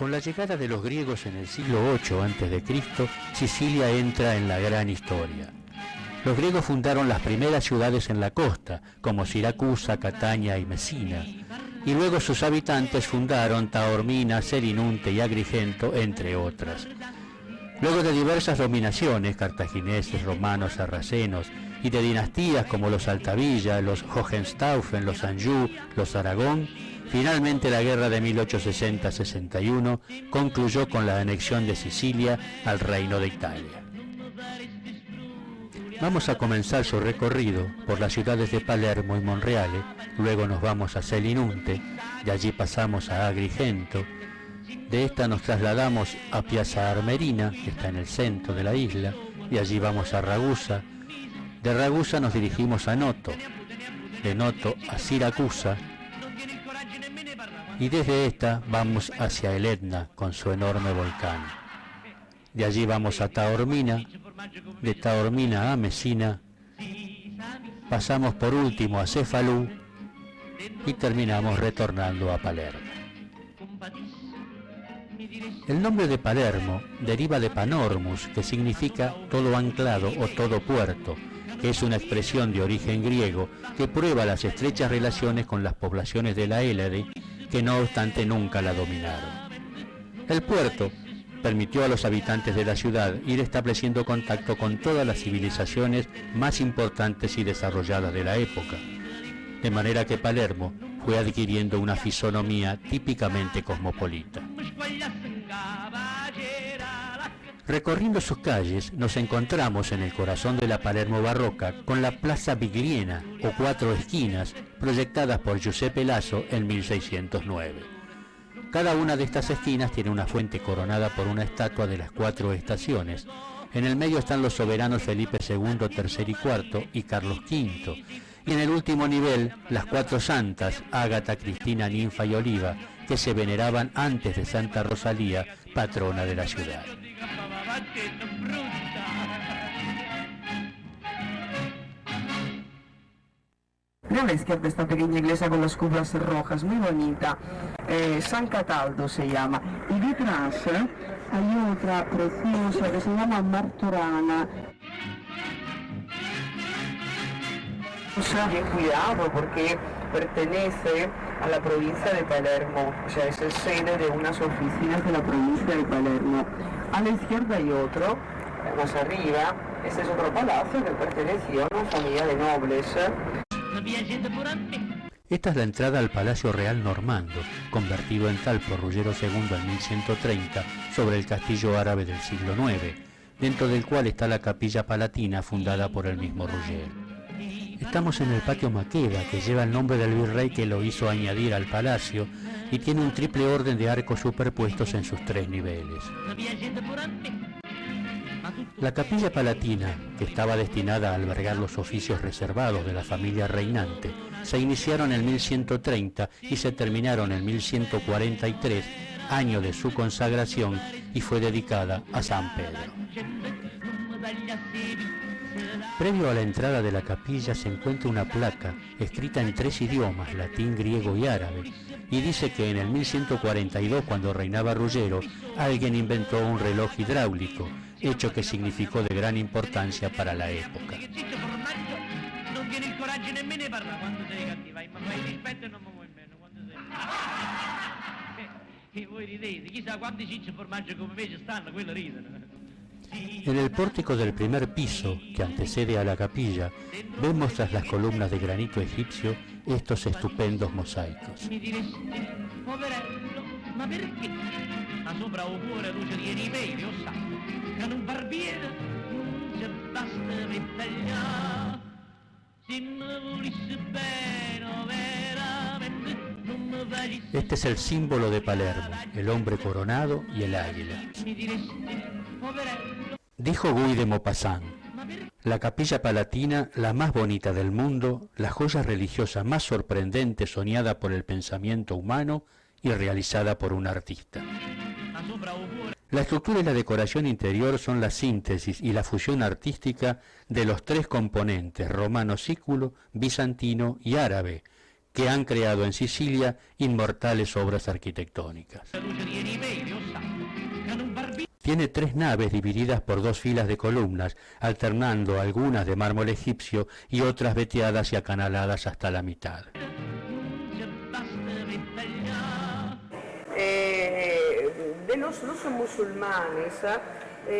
Con la llegada de los griegos en el siglo VIII a.C., Sicilia entra en la gran historia. Los griegos fundaron las primeras ciudades en la costa, como Siracusa, Catania y Mesina, y luego sus habitantes fundaron Taormina, Selinunte y Agrigento, entre otras. Luego de diversas dominaciones, cartagineses, romanos, sarracenos, y de dinastías como los Altavilla, los Hohenstaufen, los Anjou, los Aragón, finalmente la guerra de 1860-61 concluyó con la anexión de Sicilia al Reino de Italia. Vamos a comenzar su recorrido por las ciudades de Palermo y Monreale, luego nos vamos a Selinunte, de allí pasamos a Agrigento, de esta nos trasladamos a Piazza Armerina, que está en el centro de la isla, y allí vamos a Ragusa. De Ragusa nos dirigimos a Noto, de Noto a Siracusa, y desde esta vamos hacia el Etna con su enorme volcán. De allí vamos a Taormina, de Taormina a Mesina, pasamos por último a Cefalú y terminamos retornando a Palermo. El nombre de Palermo deriva de Panormus, que significa todo anclado o todo puerto, que es una expresión de origen griego que prueba las estrechas relaciones con las poblaciones de la Hélade, que no obstante nunca la dominaron. El puerto permitió a los habitantes de la ciudad ir estableciendo contacto con todas las civilizaciones más importantes y desarrolladas de la época, de manera que Palermo fue adquiriendo una fisonomía típicamente cosmopolita. Recorriendo sus calles, nos encontramos en el corazón de la Palermo barroca con la Plaza Bigliena, o Cuatro Esquinas, proyectadas por Giuseppe Laso en 1609. Cada una de estas esquinas tiene una fuente coronada por una estatua de las cuatro estaciones. En el medio están los soberanos Felipe II, III y IV y Carlos V. Y en el último nivel, las cuatro santas, Ágata, Cristina, Ninfa y Oliva, que se veneraban antes de Santa Rosalía, patrona de la ciudad. A la izquierda esta pequeña iglesia con las cúpulas rojas, muy bonita. San Cataldo se llama. Y detrás hay otra preciosa que se llama Martorana. Bien cuidado porque pertenece a la provincia de Palermo, o sea, es sede de unas oficinas de la provincia de Palermo. A la izquierda hay otro, más arriba, este es otro palacio que perteneció a una familia de nobles. Esta es la entrada al Palacio Real Normando, convertido en tal por Ruggiero II en 1130 sobre el castillo árabe del siglo IX, dentro del cual está la capilla palatina fundada por el mismo Ruggiero. Estamos en el patio Maqueda, que lleva el nombre del virrey que lo hizo añadir al palacio y tiene un triple orden de arcos superpuestos en sus tres niveles. La capilla palatina, que estaba destinada a albergar los oficios reservados de la familia reinante, se iniciaron en 1130 y se terminaron en 1143, año de su consagración, y fue dedicada a San Pedro. Previo a la entrada de la capilla se encuentra una placa escrita en tres idiomas, latín, griego y árabe, y dice que en el 1142, cuando reinaba Ruggiero, alguien inventó un reloj hidráulico, hecho que significó de gran importancia para la época. En el pórtico del primer piso, que antecede a la capilla, vemos tras las columnas de granito egipcio estos estupendos mosaicos. Este es el símbolo de Palermo, el hombre coronado y el águila. Dijo Guy de Maupassant: la capilla palatina, la más bonita del mundo, la joya religiosa más sorprendente soñada por el pensamiento humano y realizada por un artista. La estructura y la decoración interior son la síntesis y la fusión artística de los tres componentes romano sículo, bizantino y árabe, que han creado en Sicilia inmortales obras arquitectónicas. Tiene 3 naves divididas por 2 filas de columnas, alternando algunas de mármol egipcio y otras veteadas y acanaladas hasta la mitad. De los musulmanes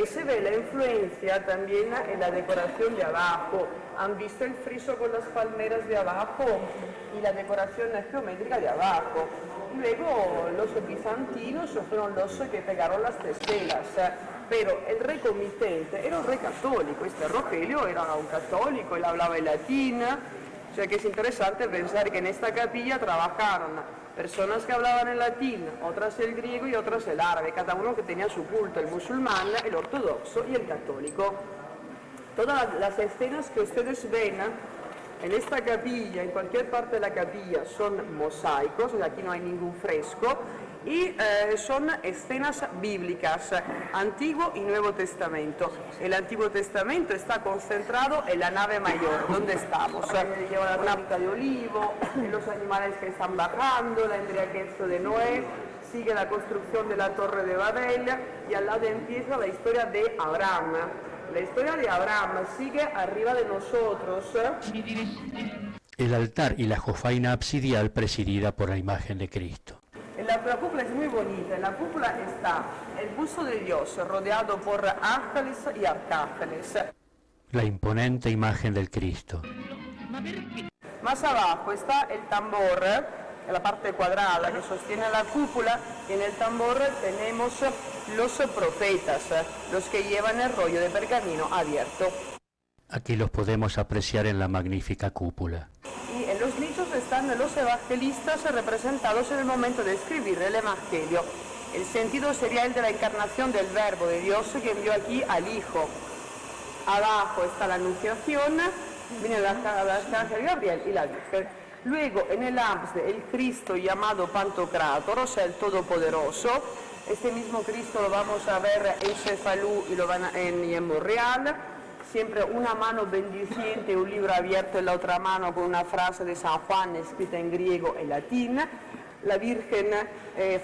se ve la influencia también en la decoración de abajo. ¿Han visto el friso con las palmeras de abajo y la decoración geométrica de abajo? Luego los bizantinos fueron los que pegaron las testelas, pero el rey comitente era un rey católico. Rogelio era un católico, él hablaba el latín, o sea que es interesante pensar que en esta capilla trabajaron personas que hablaban el latín, otras el griego y otras el árabe, cada uno que tenía su culto, el musulmán, el ortodoxo y el católico. Todas las escenas que ustedes ven en esta capilla, en cualquier parte de la capilla, son mosaicos, aquí no hay ningún fresco, y son escenas bíblicas, Antiguo y Nuevo Testamento. El Antiguo Testamento está concentrado en la nave mayor, donde estamos. Lleva una punta de olivo, los animales que están bajando, la embriaguez de Noé, sigue la construcción de la Torre de Babel y al lado empieza la historia de Abraham. La historia de Abraham sigue arriba de nosotros. El altar y la jofaina absidial presidida por la imagen de Cristo. La cúpula es muy bonita. En la cúpula está el busto de Dios rodeado por ángeles y arcángeles. La imponente imagen del Cristo. Más abajo está el tambor, la parte cuadrada que sostiene la cúpula, y en el tambor tenemos los profetas, los que llevan el rollo de pergamino abierto. Aquí los podemos apreciar en la magnífica cúpula. Y en los nichos están los evangelistas representados en el momento de escribir el Evangelio. El sentido sería el de la encarnación del Verbo de Dios que envió aquí al Hijo. Abajo está la Anunciación, viene el arcángel Gabriel y la Virgen. Luego en el ábside el Cristo llamado Pantocrátor, o sea el Todopoderoso. Este mismo Cristo lo vamos a ver en Cefalú y lo van en Monreal. Siempre una mano bendiciente, un libro abierto en la otra mano con una frase de San Juan escrita en griego y latín. La Virgen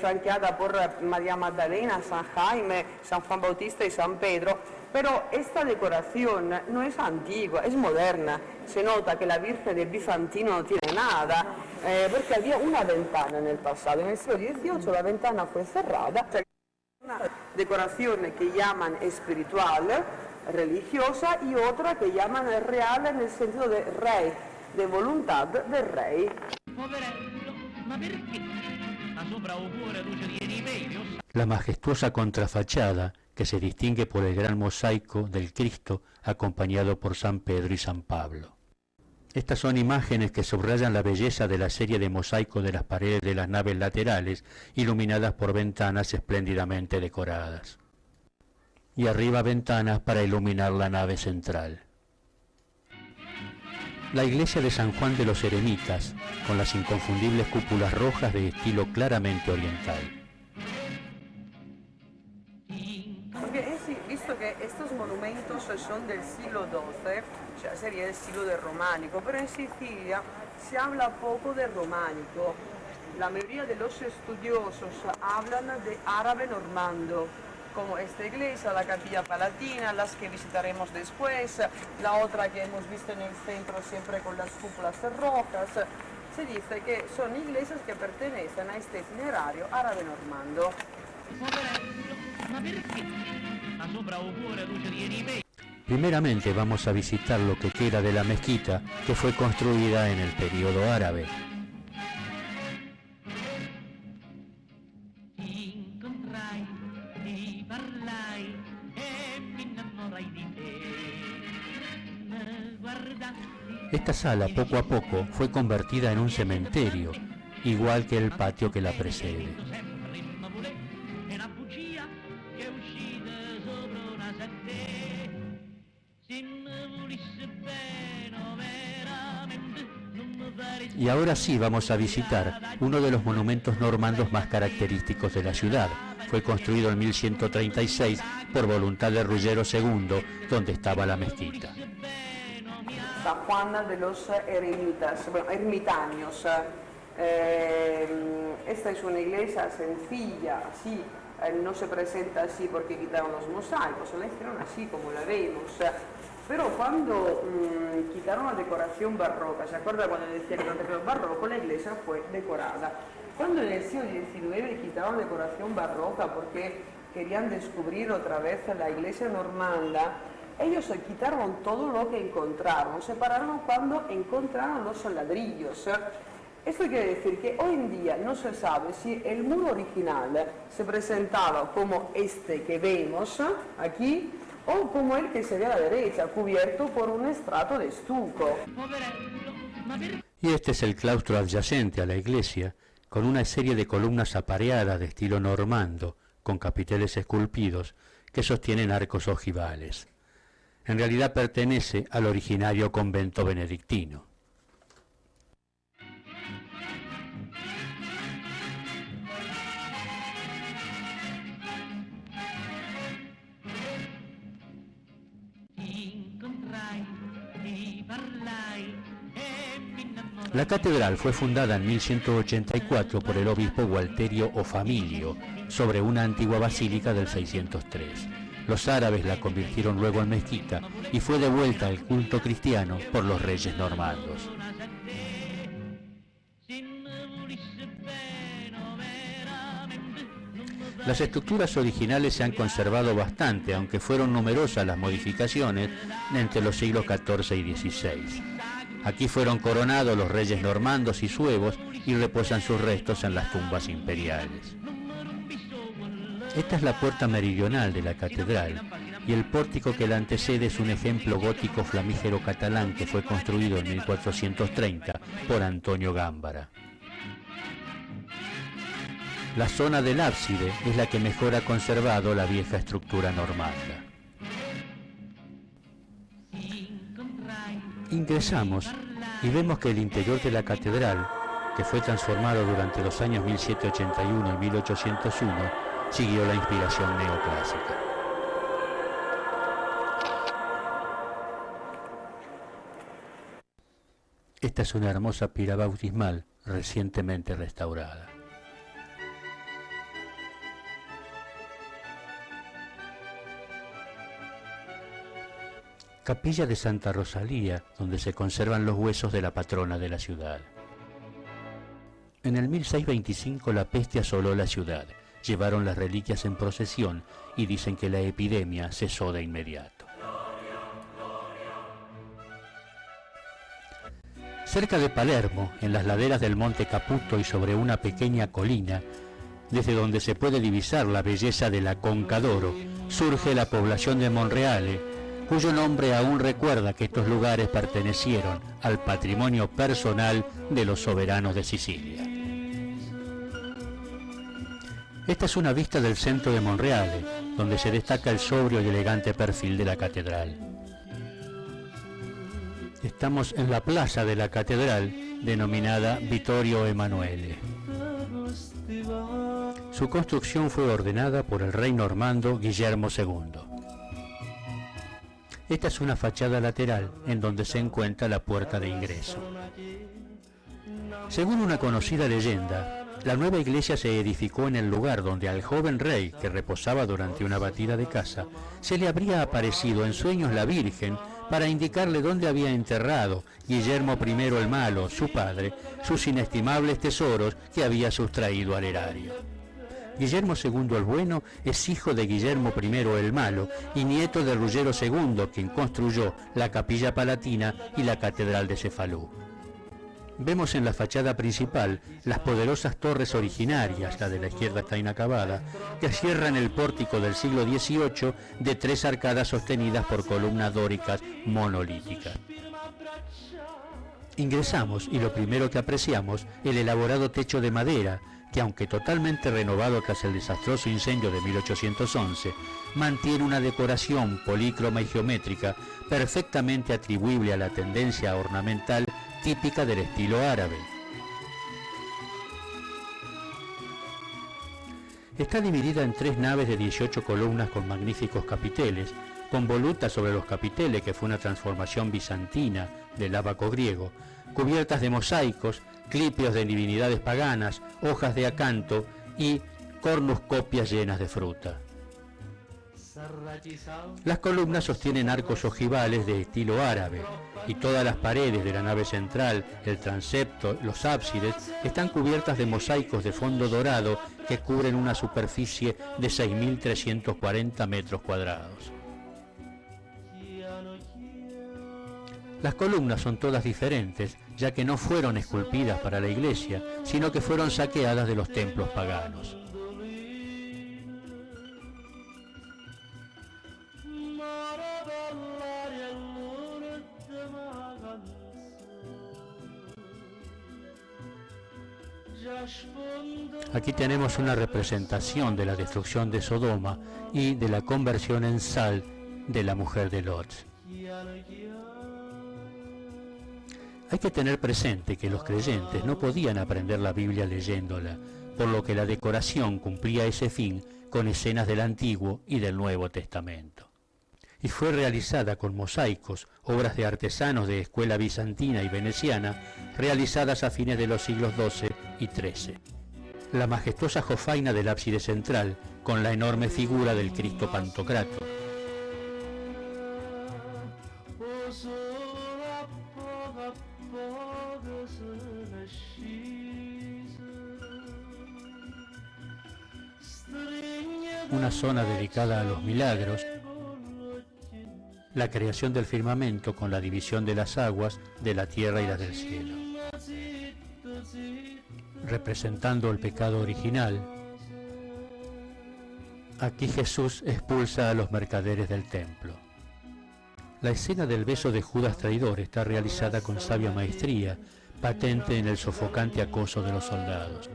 flanqueada por María Magdalena, San Jaime, San Juan Bautista y San Pedro. Pero esta decoración no es antigua, es moderna. Se nota que la Virgen de bizantino no tiene nada, porque había una ventana en el pasado. En el siglo XVIII la ventana fue cerrada. Una decoración que llaman espiritual, religiosa, y otra que llaman real en el sentido de rey, de voluntad del rey. La majestuosa contrafachada que se distingue por el gran mosaico del Cristo acompañado por San Pedro y San Pablo. Estas son imágenes que subrayan la belleza de la serie de mosaicos de las paredes de las naves laterales, iluminadas por ventanas espléndidamente decoradas. Y arriba ventanas para iluminar la nave central. La iglesia de San Juan de los Eremitas, con las inconfundibles cúpulas rojas de estilo claramente oriental. Porque visto que estos monumentos son del siglo XII, o sea, sería el siglo del románico, pero en Sicilia se habla poco de románico. La mayoría de los estudiosos hablan de árabe normando, como esta iglesia, la Capilla Palatina, las que visitaremos después, la otra que hemos visto en el centro siempre con las cúpulas rojas. Se dice que son iglesias que pertenecen a este itinerario árabe normando. Primeramente vamos a visitar lo que queda de la mezquita que fue construida en el periodo árabe. Esta sala poco a poco fue convertida en un cementerio, igual que el patio que la precede. Y ahora sí vamos a visitar uno de los monumentos normandos más característicos de la ciudad. Fue construido en 1136 por voluntad de Ruggiero II, donde estaba la mezquita. San Juan de los Eremitas, bueno, ermitaños. Esta es una iglesia sencilla, así, no se presenta así porque quitaron los mosaicos, la hicieron así como la vemos. Pero cuando quitaron la decoración barroca, ¿se acuerda cuando decía que no tenía barroco? La iglesia fue decorada. Cuando en el siglo XIX quitaron la decoración barroca porque querían descubrir otra vez la iglesia normanda, ellos quitaron todo lo que encontraron, se pararon cuando encontraron los ladrillos. Esto quiere decir que hoy en día no se sabe si el muro original se presentaba como este que vemos aquí o como el que se ve a la derecha, cubierto por un estrato de estuco. Y este es el claustro adyacente a la iglesia, con una serie de columnas apareadas de estilo normando, con capiteles esculpidos que sostienen arcos ojivales. En realidad pertenece al originario convento benedictino. La catedral fue fundada en 1184 por el obispo Gualterio o Familio, sobre una antigua basílica del 603. Los árabes la convirtieron luego en mezquita y fue devuelta al culto cristiano por los reyes normandos. Las estructuras originales se han conservado bastante, aunque fueron numerosas las modificaciones entre los siglos XIV y XVI. Aquí fueron coronados los reyes normandos y suevos y reposan sus restos en las tumbas imperiales. Esta es la puerta meridional de la catedral y el pórtico que la antecede es un ejemplo gótico flamígero catalán que fue construido en 1430 por Antonio Gámbara. La zona del ábside es la que mejor ha conservado la vieja estructura normanda. Ingresamos y vemos que el interior de la catedral, que fue transformado durante los años 1781 y 1801, siguió la inspiración neoclásica. Esta es una hermosa pila bautismal recientemente restaurada. Capilla de Santa Rosalía, donde se conservan los huesos de la patrona de la ciudad. En el 1625 la peste asoló la ciudad, llevaron las reliquias en procesión y dicen que la epidemia cesó de inmediato. Cerca de Palermo, en las laderas del Monte Caputo y sobre una pequeña colina, desde donde se puede divisar la belleza de la Conca d'Oro, surge la población de Monreale, cuyo nombre aún recuerda que estos lugares pertenecieron al patrimonio personal de los soberanos de Sicilia. Esta es una vista del centro de Monreale, donde se destaca el sobrio y elegante perfil de la catedral. Estamos en la plaza de la catedral, denominada Vittorio Emanuele. Su construcción fue ordenada por el rey normando Guillermo II. Esta es una fachada lateral en donde se encuentra la puerta de ingreso. Según una conocida leyenda, la nueva iglesia se edificó en el lugar donde al joven rey, que reposaba durante una batida de caza, se le habría aparecido en sueños la Virgen para indicarle dónde había enterrado Guillermo I el Malo, su padre, sus inestimables tesoros que había sustraído al erario. Guillermo II el Bueno es hijo de Guillermo I el Malo y nieto de Ruggero II, quien construyó la Capilla Palatina y la Catedral de Cefalú. Vemos en la fachada principal las poderosas torres originarias, la de la izquierda está inacabada, que cierran el pórtico del siglo XVIII de 3 arcadas sostenidas por columnas dóricas monolíticas. Ingresamos y lo primero que apreciamos, el elaborado techo de madera, que aunque totalmente renovado tras el desastroso incendio de 1811, mantiene una decoración polícroma y geométrica perfectamente atribuible a la tendencia ornamental típica del estilo árabe. Está dividida en 3 naves de 18 columnas con magníficos capiteles, con volutas sobre los capiteles, que fue una transformación bizantina del ábaco griego, cubiertas de mosaicos clipios de divinidades paganas, hojas de acanto y cornucopias llenas de fruta. Las columnas sostienen arcos ojivales de estilo árabe y todas las paredes de la nave central, el transepto, los ábsides están cubiertas de mosaicos de fondo dorado que cubren una superficie de 6.340 metros cuadrados. Las columnas son todas diferentes, ya que no fueron esculpidas para la iglesia, sino que fueron saqueadas de los templos paganos. Aquí tenemos una representación de la destrucción de Sodoma y de la conversión en sal de la mujer de Lot. Hay que tener presente que los creyentes no podían aprender la Biblia leyéndola, por lo que la decoración cumplía ese fin con escenas del Antiguo y del Nuevo Testamento. Y fue realizada con mosaicos, obras de artesanos de escuela bizantina y veneciana, realizadas a fines de los siglos XII y XIII. La majestuosa jofaina del ábside central, con la enorme figura del Cristo Pantocrator. Una zona dedicada a los milagros, la creación del firmamento con la división de las aguas de la tierra y la del cielo, representando el pecado original. Aquí Jesús expulsa a los mercaderes del templo. La escena del beso de Judas traidor está realizada con sabia maestría, patente en el sofocante acoso de los soldados.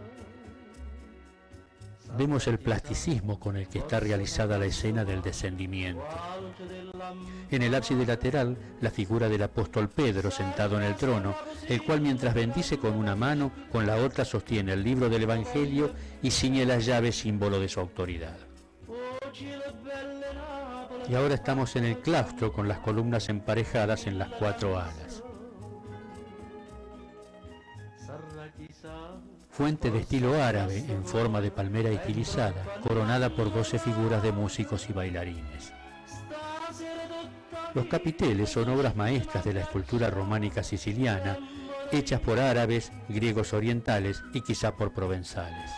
Vemos el plasticismo con el que está realizada la escena del descendimiento. En el ábside lateral, la figura del apóstol Pedro sentado en el trono, el cual mientras bendice con una mano, con la otra sostiene el libro del Evangelio y ciñe las llaves, símbolo de su autoridad. Y ahora estamos en el claustro con las columnas emparejadas en las 4 alas. Fuente de estilo árabe en forma de palmera estilizada, coronada por 12 figuras de músicos y bailarines. Los capiteles son obras maestras de la escultura románica siciliana, hechas por árabes, griegos orientales y quizá por provenzales.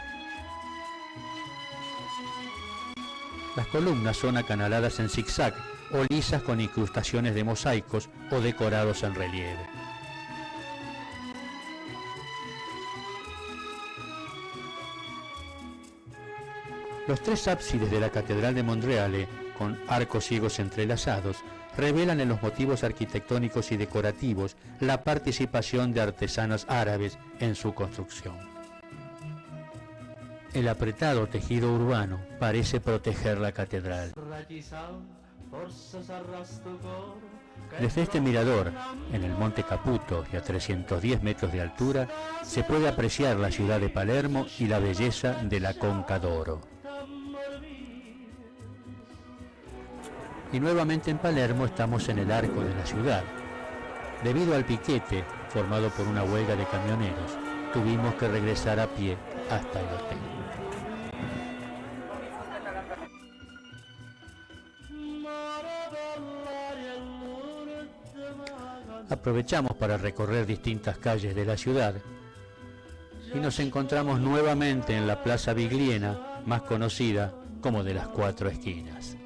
Las columnas son acanaladas en zigzag o lisas con incrustaciones de mosaicos o decorados en relieve. Los 3 ábsides de la Catedral de Monreale, con arcos ciegos entrelazados, revelan en los motivos arquitectónicos y decorativos la participación de artesanos árabes en su construcción. El apretado tejido urbano parece proteger la catedral. Desde este mirador, en el Monte Caputo y a 310 metros de altura, se puede apreciar la ciudad de Palermo y la belleza de la Conca d'Oro. Y nuevamente en Palermo estamos en el arco de la ciudad. Debido al piquete formado por una huelga de camioneros, tuvimos que regresar a pie hasta el hotel. Aprovechamos para recorrer distintas calles de la ciudad y nos encontramos nuevamente en la Plaza Bigliena, más conocida como de las 4 esquinas.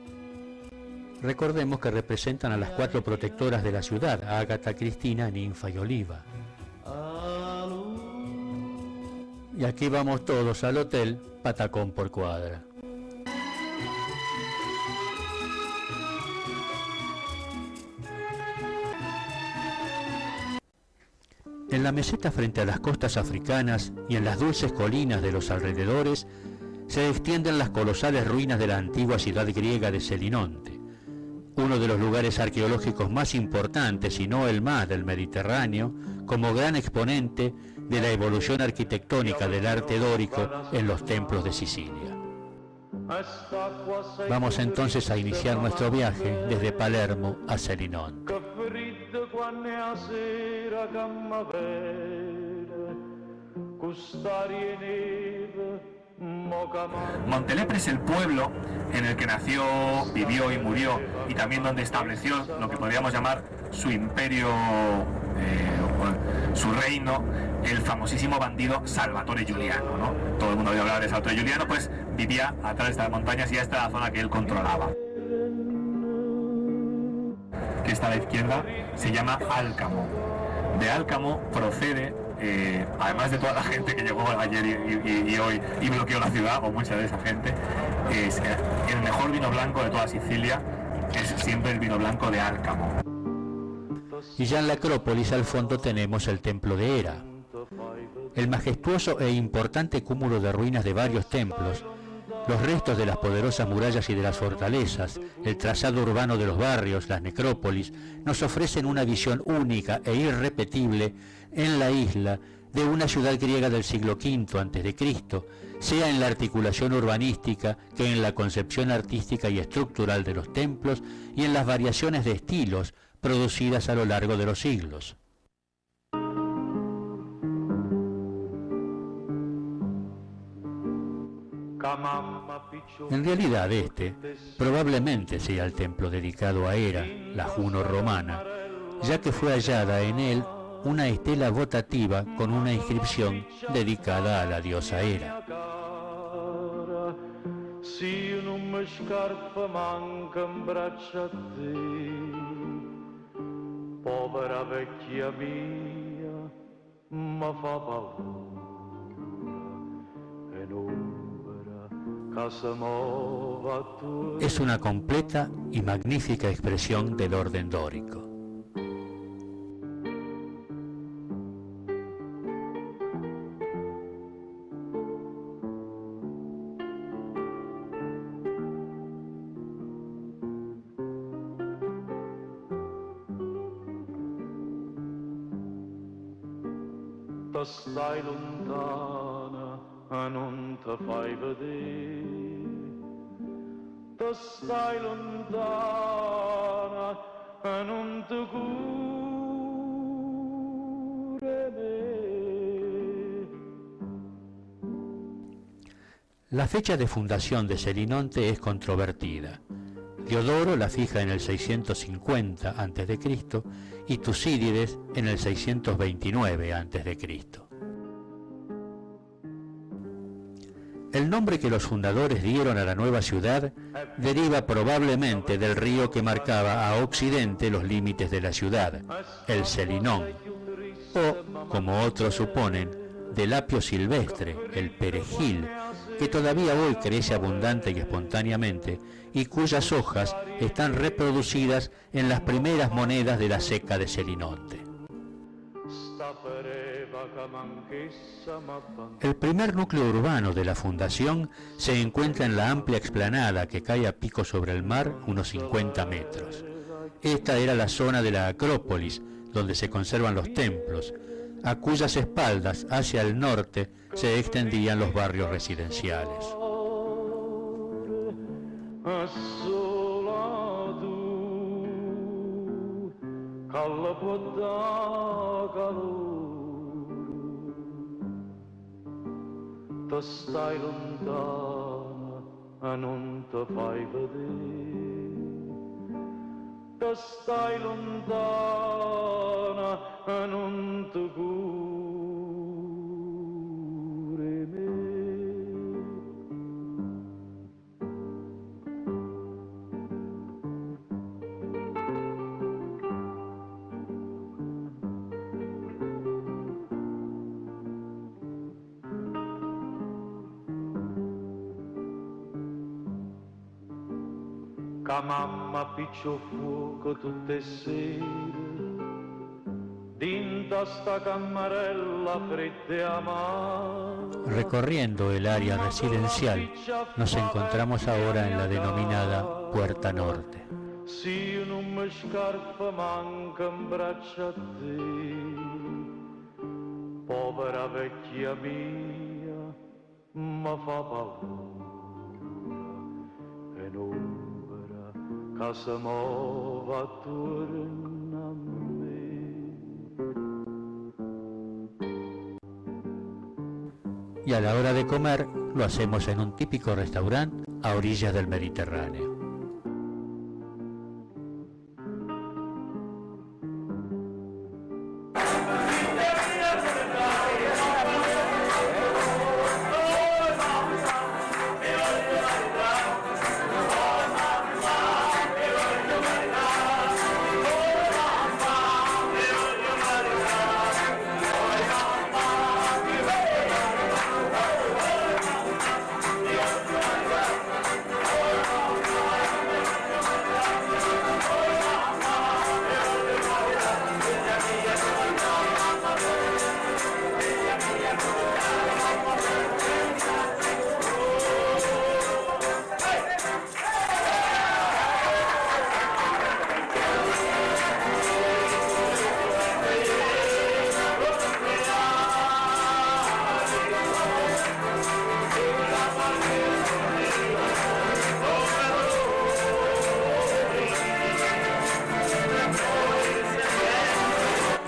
Recordemos que representan a las 4 protectoras de la ciudad, Ágata, Cristina, Ninfa y Oliva. Y aquí vamos todos al hotel, patacón por cuadra. En la meseta frente a las costas africanas y en las dulces colinas de los alrededores se extienden las colosales ruinas de la antigua ciudad griega de Selinonte, uno de los lugares arqueológicos más importantes, y no el más, del Mediterráneo, como gran exponente de la evolución arquitectónica del arte dórico en los templos de Sicilia. Vamos entonces a iniciar nuestro viaje desde Palermo a Selinonte. Montelepre es el pueblo en el que nació, vivió y murió, y también donde estableció lo que podríamos llamar su imperio, su reino, el famosísimo bandido Salvatore Giuliano, ¿no? Todo el mundo oye hablar de Salvatore Giuliano, pues vivía a través de estas montañas y esta era la zona que él controlaba. Que está a la izquierda se llama Alcamo. De Alcamo procede, además de toda la gente que llegó ayer y hoy y bloqueó la ciudad, o mucha de esa gente, es el mejor vino blanco de toda Sicilia, es siempre el vino blanco de Alcamo. Y ya en la Acrópolis al fondo tenemos el templo de Hera, el majestuoso e importante cúmulo de ruinas de varios templos, los restos de las poderosas murallas y de las fortalezas, el trazado urbano de los barrios, las necrópolis, nos ofrecen una visión única e irrepetible en la isla de una ciudad griega del siglo V a.C., sea en la articulación urbanística que en la concepción artística y estructural de los templos y en las variaciones de estilos producidas a lo largo de los siglos. En realidad probablemente sea el templo dedicado a Hera, la Juno romana, ya que fue hallada en él una estela votativa con una inscripción dedicada a la diosa Hera. Es una completa y magnífica expresión del orden dórico. Stai lontana e non te fai vedere, te stai lontana e non te cure me. La fecha de fundación de Selinonte es controvertida. Diodoro la fija en el 650 a.C. y Tucídides en el 629 a.C. El nombre que los fundadores dieron a la nueva ciudad deriva probablemente del río que marcaba a occidente los límites de la ciudad, el Selinón, o, como otros suponen, del apio silvestre, el perejil, que todavía hoy crece abundante y espontáneamente y cuyas hojas están reproducidas en las primeras monedas de la ceca de Selinonte. El primer núcleo urbano de la fundación se encuentra en la amplia explanada que cae a pico sobre el mar unos 50 metros. Esta era la zona de la Acrópolis, donde se conservan los templos, a cuyas espaldas, hacia el norte, se extendían los barrios residenciales. Te stai lontana e non te fai vedere, te stai lontana e non te cure me. Ca mamma piccio fuoco tutte sere, dinta sta camarella fredda e amara. Recorriendo el área residencial, nos encontramos ahora en la denominada Puerta Norte. Si non mi scarpa manca in braccia a te, povera vecchia mia, ma fa paura e non che si muova attorno a me. y a la hora de comer lo hacemos en un típico restaurante a orillas del Mediterráneo.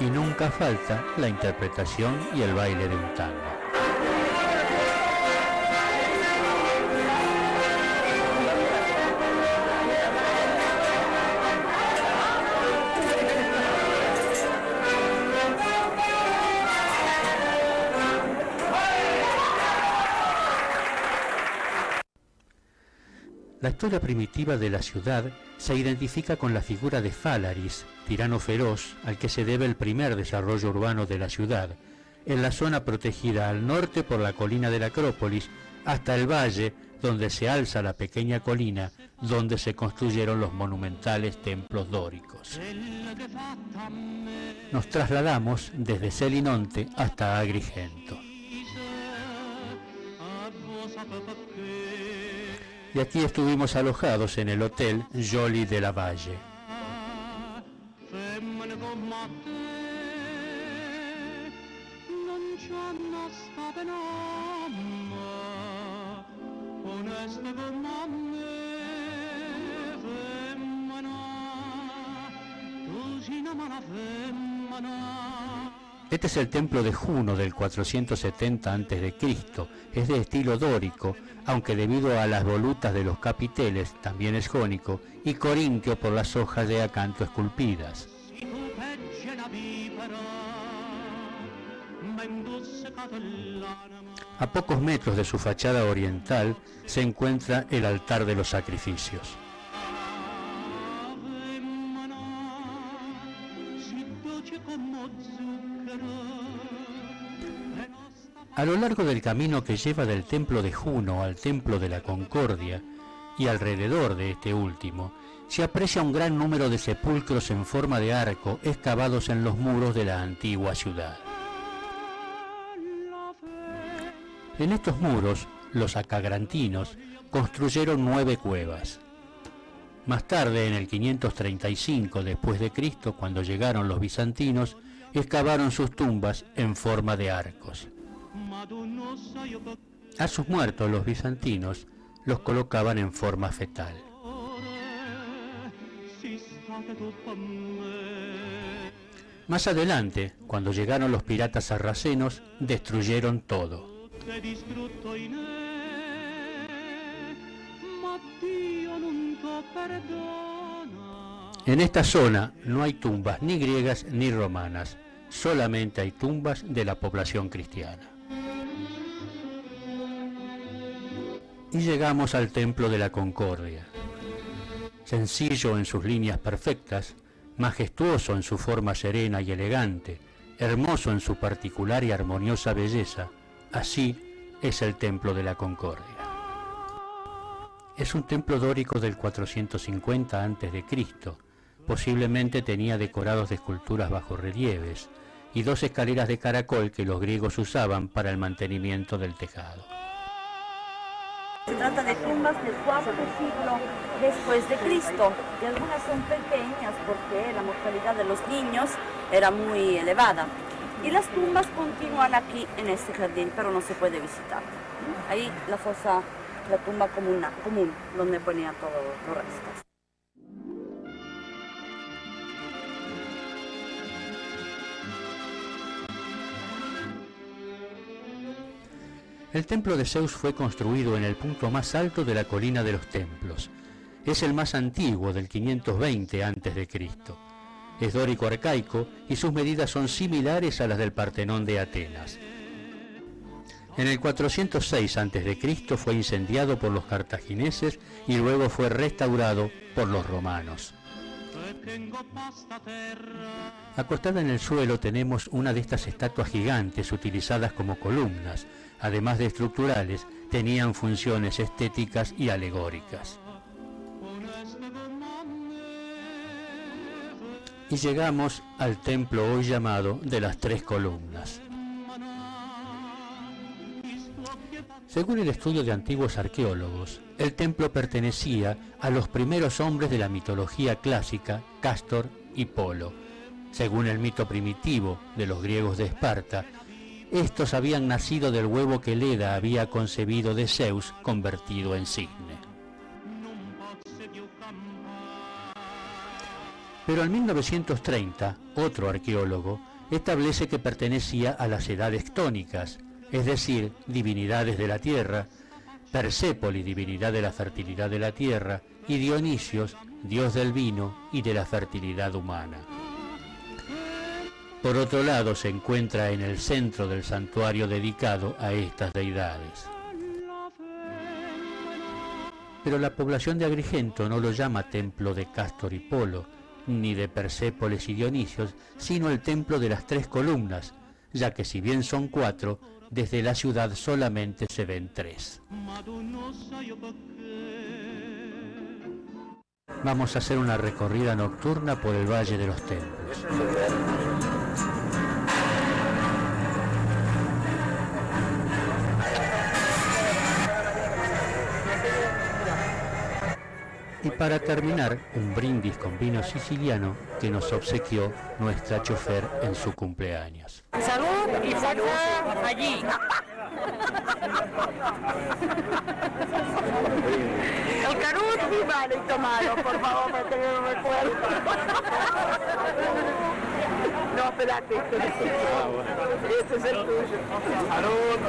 Y nunca falta la interpretación y el baile de un tango. La historia primitiva de la ciudad se identifica con la figura de Fálaris, tirano feroz al que se debe el primer desarrollo urbano de la ciudad, en la zona protegida al norte por la colina de la Acrópolis, hasta el valle donde se alza la pequeña colina donde se construyeron los monumentales templos dóricos. Nos trasladamos desde Selinonte hasta Agrigento. Y aquí estuvimos alojados en el Hotel Joli de la Valle. Este es el templo de Juno del 470 a.C., es de estilo dórico, aunque debido a las volutas de los capiteles también es jónico, y corintio por las hojas de acanto esculpidas. A pocos metros de su fachada oriental se encuentra el altar de los sacrificios. A lo largo del camino que lleva del templo de Juno al templo de la Concordia y alrededor de este último, se aprecia un gran número de sepulcros en forma de arco excavados en los muros de la antigua ciudad. En estos muros, los acagrantinos construyeron 9 cuevas. Más tarde, en el 535 después de Cristo, cuando llegaron los bizantinos, excavaron sus tumbas en forma de arcos. A sus muertos, los bizantinos los colocaban en forma fetal. Más adelante, cuando llegaron los piratas sarracenos, destruyeron todo. En esta zona no hay tumbas ni griegas ni romanas, solamente hay tumbas de la población cristiana. Y llegamos al Templo de la Concordia. Sencillo en sus líneas perfectas, majestuoso en su forma serena y elegante, hermoso en su particular y armoniosa belleza, así es el Templo de la Concordia. Es un templo dórico del 450 a.C., posiblemente tenía decorados de esculturas bajorrelieves y 2 escaleras de caracol que los griegos usaban para el mantenimiento del tejado. Se trata de tumbas del IV siglo después de Cristo, y algunas son pequeñas porque la mortalidad de los niños era muy elevada. Y las tumbas continúan aquí en este jardín, pero no se puede visitar. Ahí la fosa, la tumba común, donde ponía todos los restos. El templo de Zeus fue construido en el punto más alto de la colina de los templos. Es el más antiguo, del 520 a.C. Es dórico arcaico y sus medidas son similares a las del Partenón de Atenas. En el 406 a.C. fue incendiado por los cartagineses y luego fue restaurado por los romanos. Acostada en el suelo tenemos una de estas estatuas gigantes utilizadas como columnas. Además de estructurales, tenían funciones estéticas y alegóricas. Y llegamos al templo hoy llamado de las tres columnas. Según el estudio de antiguos arqueólogos, el templo pertenecía a los primeros hombres de la mitología clásica, Cástor y Polo. Según el mito primitivo de los griegos de Esparta, estos habían nacido del huevo que Leda había concebido de Zeus convertido en cisne. Pero en 1930, otro arqueólogo establece que pertenecía a las edades tónicas, es decir, divinidades de la tierra, Persépoli, divinidad de la fertilidad de la tierra, y Dionisios, dios del vino y de la fertilidad humana. Por otro lado, se encuentra en el centro del santuario dedicado a estas deidades. Pero la población de Agrigento no lo llama templo de Cástor y Polo, ni de Persépolis y Dionisios, sino el templo de las tres columnas, ya que si bien son 4, desde la ciudad solamente se ven 3. Vamos a hacer una recorrida nocturna por el Valle de los Templos. Y para terminar, un brindis con vino siciliano que nos obsequió nuestra chofer en su cumpleaños. Salud y fuerza allí. El Carut y vale tomado, por favor, para tener un recuerdo. No, espérate, este es el tuyo. Salud.